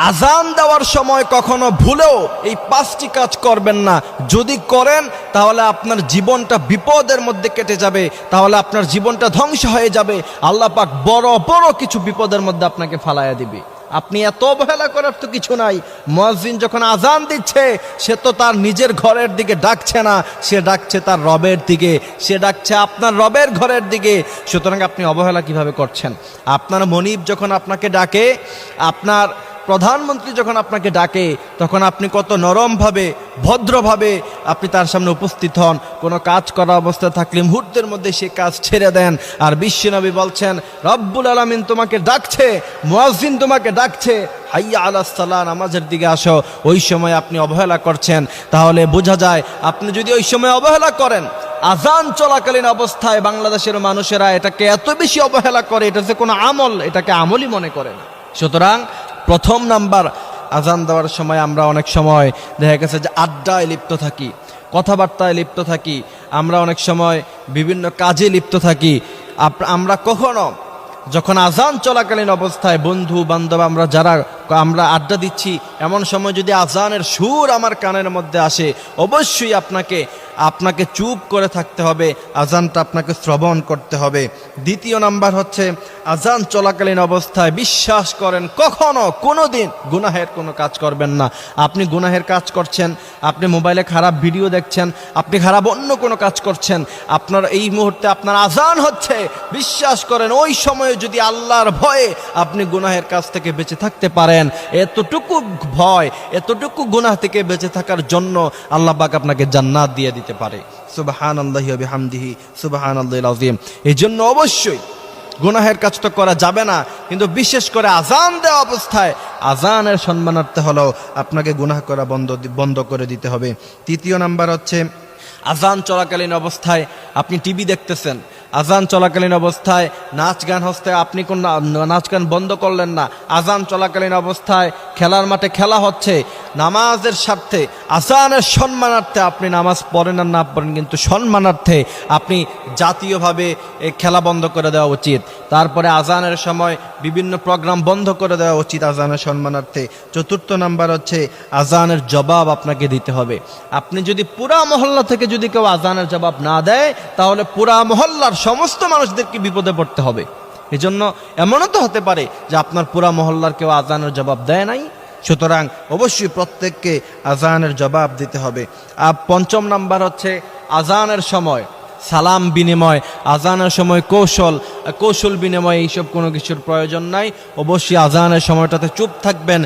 আজান দেওয়ার সময় কখনো ভুলেও এই 5টি কাজ করবেন না। যদি করেন তাহলে আপনার জীবনটা বিপদের মধ্যে কেটে যাবে, তাহলে আপনার জীবনটা ধ্বংস হয়ে যাবে। আল্লাহ পাক বড় বড় কিছু বিপদের মধ্যে আপনাকে ফালাইয়া দিবে। আপনি এত অবহেলা করার তো কিছু নাই। মুয়াজ্জিন যখন আজান দিচ্ছে, সে তো তার নিজের ঘরের দিকে ডাকছে না, সে ডাকছে তার রবের দিকে, সে ডাকছে আপনার রবের ঘরের দিকে। সুতরাং আপনি অবহেলা কিভাবে করছেন? আপনার মনিব যখন আপনাকে ডাকে, আপনার প্রধানমন্ত্রী যখন আপনাকে ডাকে, তখন আপনি কত নরমভাবে ভদ্রভাবে আপনি তার সামনে উপস্থিত হন। কোনো কাজ করা অবস্থায় থাকলে মুহূর্তের মধ্যে সে কাজ ছেড়ে দেন। আর বিশ্বনবী বলছেন, রব্বুল আলামিন তোমাকে ডাকছে, মুয়াজ্জিন তোমাকে ডাকছে, হাইয়া আলাস সালাহ, নামাজের দিকে আসো। ওই সময় আপনি অবহেলা করছেন, তাহলে বোঝা যায় আপনি যদি ওই সময় অবহেলা করেন। আজান চলাকালীন অবস্থায় বাংলাদেশের মানুষেরা এটাকে এত বেশি অবহেলা করে, এটা যে কোনো আমল, এটাকে আমলই মনে করে না। সুতরাং প্রথম নাম্বার, আজান দেওয়ার সময় আমরা অনেক সময় দেখা গেছে যে আড্ডায় লিপ্ত থাকি, কথাবার্তায় লিপ্ত থাকি, আমরা অনেক সময় বিভিন্ন কাজে লিপ্ত থাকি। আমরা কখনো যখন আজান চলাকালীন অবস্থায় বন্ধু বান্ধব আমরা আড্ডা দিচ্ছি, এমন সময় যদি আজানের সুর আমার কানের মধ্যে আসে, অবশ্যই আপনাকে চুপ করে থাকতে হবে, আজানটা আপনাকে শ্রবণ করতে হবে। দ্বিতীয় নাম্বার হচ্ছে, আজান চলাকালীন অবস্থায় বিশ্বাস করেন কখনো কোনোদিন গুনাহের কোনো কাজ করবেন না। আপনি গুনাহের কাজ করছেন, আপনি মোবাইলে খারাপ ভিডিও দেখছেন, আপনি খারাপ অন্য কোনো কাজ করছেন, আপনার এই মুহূর্তে আপনার আজান হচ্ছে, বিশ্বাস করেন ওই সময়ে যদি আল্লাহর ভয়ে আপনি গুনাহের কাজ থেকে বেঁচে থাকতে পারেন, এতটুকু ভয়, এতটুকু গুনাহ থেকে বেঁচে থাকার জন্য আল্লাহ পাক আপনাকে জান্নাত দিয়ে দিতে পারে। সুবহানাল্লাহি ওয়া বিহামদিহি সুবহানাল্লাহিল আযীম। এই জন্য অবশ্যই গুনাহের কাজ তো করা যাবে না, কিন্তু বিশেষ করে আজান দেওয়া অবস্থায় আজানের সম্মানার্থে হলেও আপনাকে গুনাহ করা বন্ধ করে দিতে হবে। তৃতীয় নাম্বার হচ্ছে, আজান চলাকালীন অবস্থায় আপনি টিভি দেখতেছেন, আজান চলাকালীন অবস্থায় নাচ গান হচ্ছে, আপনি কোন নাচ গান বন্ধ করলেন না। আজান চলাকালীন অবস্থায় খেলার মাঠে খেলা হচ্ছে, নামাজের স্বার্থে আজানের সম্মানার্থে আপনি নামাজ পড়েন আর না পড়েন, কিন্তু সম্মানার্থে আপনি জাতীয়ভাবে খেলা বন্ধ করে দেওয়া উচিত। তারপরে আজানের সময় বিভিন্ন প্রোগ্রাম বন্ধ করে দেওয়া উচিত আজানের সম্মানার্থে। চতুর্থ নাম্বার হচ্ছে, আজানের জবাব আপনাকে দিতে হবে। আপনি যদি পুরা মহল্লা থেকে যদি কেউ আজানের জবাব না দেয়, তাহলে পুরা মহল্লার সমস্ত মানুষদেরকে বিপদে পড়তে হবে। এজন্য এমনও তো হতে পারে যে আপনার পুরা মহল্লার কেউ আজানের জবাব দেয় নাই। সুতরাং অবশ্যই প্রত্যেককে আজানের জবাব দিতে হবে। আর পঞ্চম নাম্বার হচ্ছে, আজানের সময় সালাম বিনিময়, আজানের সময় কৌশল বিনিময়, এইসব কোনো কিছুর প্রয়োজন নাই। অবশ্যই আজানের সময়টাতে চুপ থাকবেন,